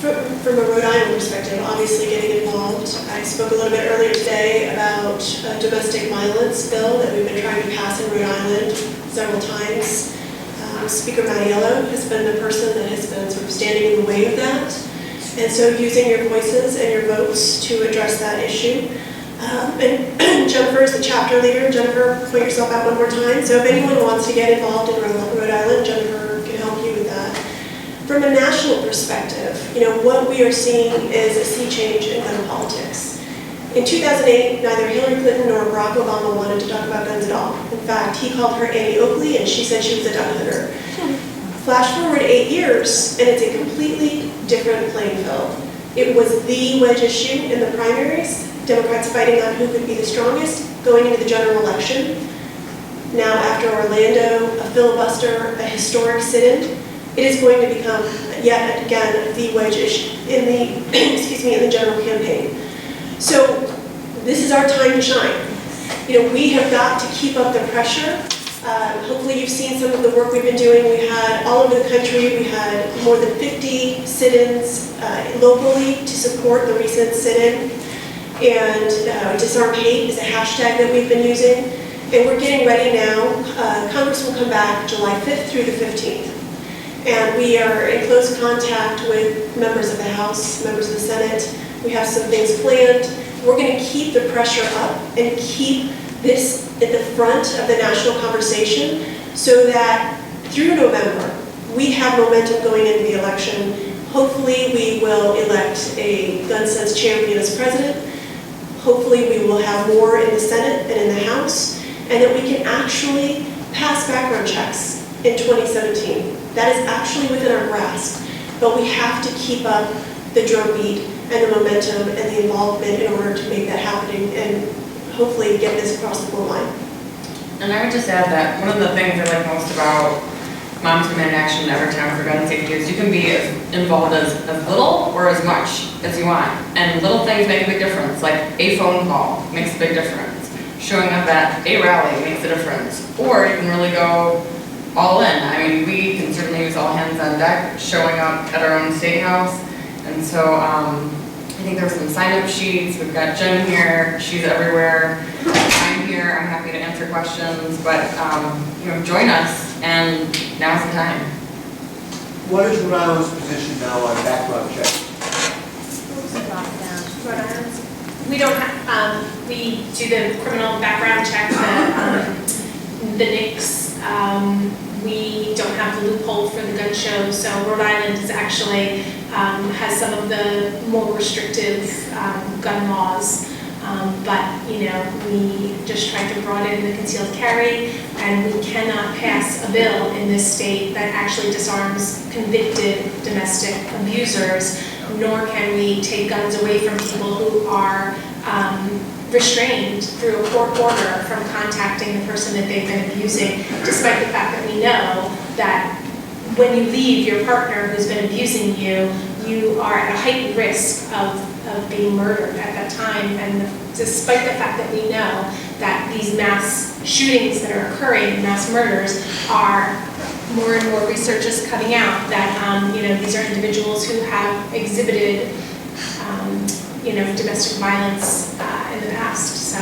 From a Rhode Island perspective, obviously getting involved. I spoke a little bit earlier today about a domestic violence bill that we've been trying to pass in Rhode Island several times. Speaker Mello has been the person that has been sort of standing in the way of that. And so using your voices and your votes to address that issue. And Jennifer is the chapter leader. Jennifer, point yourself out one more time. So if anyone wants to get involved in Rhode Island, Jennifer can help you with that. From a national perspective, what we are seeing is a sea change in gun politics. In 2008, neither Hillary Clinton nor Barack Obama wanted to talk about guns at all. In fact, he called her Annie Oakley, and she said she was a duck hunter. Flash forward 8 years, and it's a completely different playing field. It was the wedge issue in the primaries, Democrats fighting on who could be the strongest going into the general election. Now, after Orlando, a filibuster, a historic sit-in, it is going to become, yet again, the wedge issue in the, in the general campaign. So this is our time to shine. We have got to keep up the pressure. Hopefully you've seen some of the work we've been doing. We had all over the country, we had more than 50 sit-ins locally to support the recent sit-in. And Disarm Hate is a hashtag that we've been using. And we're getting ready now. Congress will come back July 5th through the 15th. And we are in close contact with members of the House, members of the Senate. We have some things planned. We're going to keep the pressure up and keep this at the front of the national conversation so that through November, we have momentum going into the election. Hopefully, we will elect a gun sense champion as president. Hopefully, we will have more in the Senate and in the House, and that we can actually pass background checks in 2017. That is actually within our grasp, but we have to keep up the drumbeat and the momentum and the involvement in order to make that happening and hopefully get this across the goal line. And I would just add that one of the things I like most about Moms for Men in Action Every Time for Gun Safety is you can be as involved as little or as much as you want. And little things make a big difference, like a phone call makes a big difference. Showing up at a rally makes a difference. Or you can really go all in. I mean, we can certainly use all hands on deck, showing up at our own state house. And so I think there's some sign-up sheets. We've got Jen here. She's everywhere. I'm here. I'm happy to answer questions. But, join us, and now's the time. What is Rhode Island's position now on background checks? Rhode Island. We don't have, we do the criminal background check, the NICS. We don't have the loophole for the gun show, so Rhode Island is actually has some of the more restrictive gun laws. But we just tried to broaden the concealed carry, and we cannot pass a bill in this state that actually disarms convicted domestic abusers, nor can we take guns away from people who are restrained through a court order from contacting the person that they've been abusing, despite the fact that we know that when you leave your partner who's been abusing you, you are at a heightened risk of being murdered at that time. And despite the fact that we know that these mass shootings that are occurring, mass murders, are more and more research is coming out that these are individuals who have exhibited domestic violence in the past. So